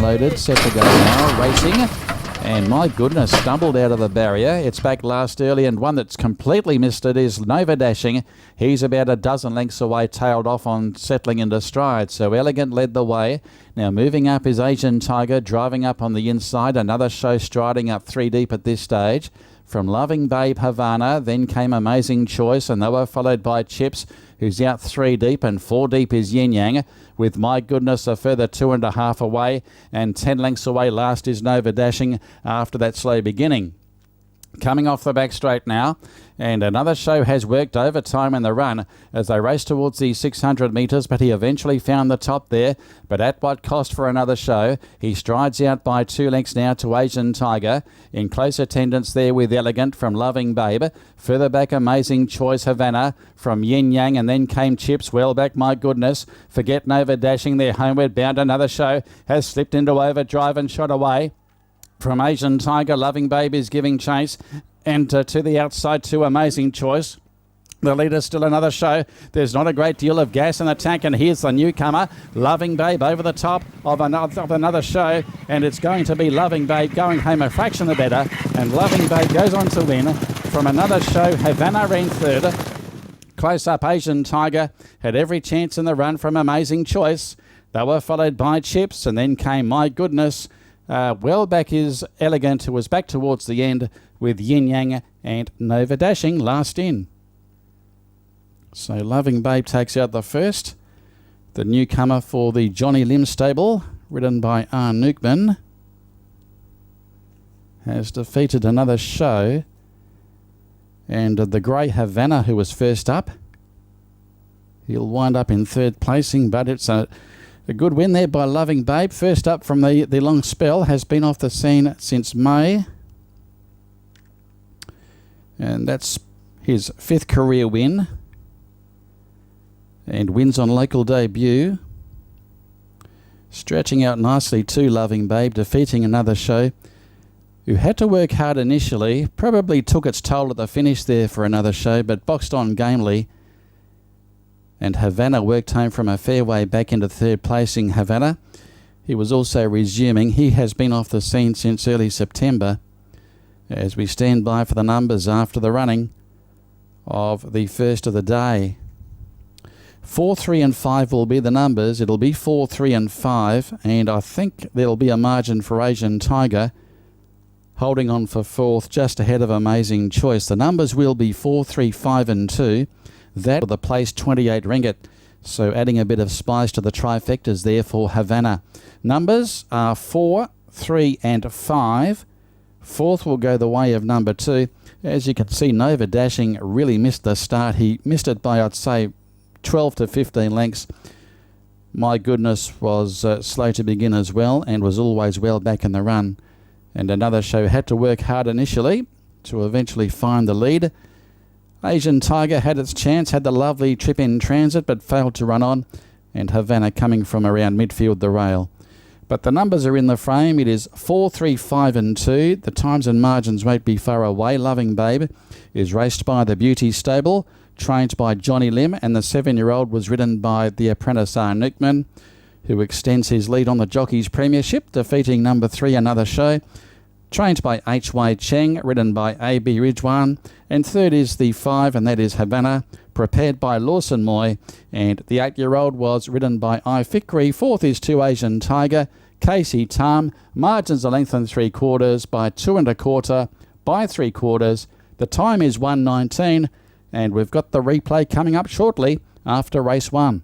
loaded, set to go now, racing. And my goodness, stumbled out of the barrier. It's back last early, and one that's completely missed it is Nova Dashing. He's about a dozen lengths away, tailed off on settling into stride. So Elegant led the way. Now moving up is Asian Tiger, driving up on the inside. Another Show striding up 3 deep at this stage. From Loving Babe, Havana, then came Amazing Choice, and they were followed by Chips, who's out 3 deep, and 4 deep is Yin Yang, with My Goodness a further 2.5 away, and 10 lengths away last is Nova Dashing after that slow beginning. Coming off the back straight now, and Another Show has worked overtime in the run as they race towards the 600 metres, but he eventually found the top there. But at what cost for Another Show? He strides out by 2 lengths now to Asian Tiger. In close attendance there with Elegant from Loving Babe. Further back, Amazing Choice, Havana from Yin Yang, and then came Chips. Well back, My Goodness. Forget Nova Dashing, they're homeward bound. Another Show has slipped into overdrive and shot away. From Asian Tiger, Loving Babe is giving chase, and to the outside to Amazing Choice. The leader still Another Show. There's not a great deal of gas in the tank, and here's the newcomer, Loving Babe, over the top of Another Show, and it's going to be Loving Babe going home a fraction the better, and Loving Babe goes on to win. From Another Show, Havana ran third. Close up, Asian Tiger had every chance in the run from Amazing Choice. They were followed by Chips, and then came My Goodness. Well back is Elegant, who was back towards the end with Yin Yang and Nova Dashing last in. So Loving Babe takes out the first. The newcomer for the Johnny Lim stable, ridden by R. Newkman, has defeated Another Show. And the grey Havana, who was first up, he'll wind up in third placing, but it's a good win there by Loving Babe. First up from the long spell, has been off the scene since May. And that's his 5th career win. And wins on local debut. Stretching out nicely to Loving Babe, defeating Another Show, who had to work hard initially. Probably took its toll at the finish there for Another Show, but boxed on gamely. And Havana worked home from a fair way back into third placing. Havana, he was also resuming. He has been off the scene since early September, as we stand by for the numbers after the running of the first of the day. 4, 3 and 5 will be the numbers. It'll be 4, 3 and 5, and I think there'll be a margin for Asian Tiger, holding on for 4th, just ahead of Amazing Choice. The numbers will be 4, 3, 5 and 2. That the place 28 ringgit. So adding a bit of spice to the trifectas there for Havana. Numbers are 4, 3 and 5. 4th will go the way of number 2. As you can see, Nova Dashing really missed the start. He missed it by, I'd say, 12 to 15 lengths. My Goodness was slow to begin as well, and was always well back in the run. And Another Show had to work hard initially to eventually find the lead. Asian Tiger had its chance, had the lovely trip in transit, but failed to run on, and Havana coming from around midfield the rail. But the numbers are in the frame. It is 4, 3, 5 and 2. The times and margins won't be far away. Loving Babe is raced by the Beauty Stable, trained by Johnny Lim, and the 7-year-old was ridden by the apprentice R. Newkman, who extends his lead on the Jockeys Premiership, defeating number 3, Another Show, trained by H.Y. Cheng, ridden by A.B. Ridwan, and third is the 5, and that is Havana, prepared by Lawson Moy, and the 8-year-old was ridden by I. Fikri. 4th is 2, Asian Tiger, Casey Tam. Margins are length and 3/4 by 2 1/4 by 3/4. The time is 1:19, and we've got the replay coming up shortly after race 1.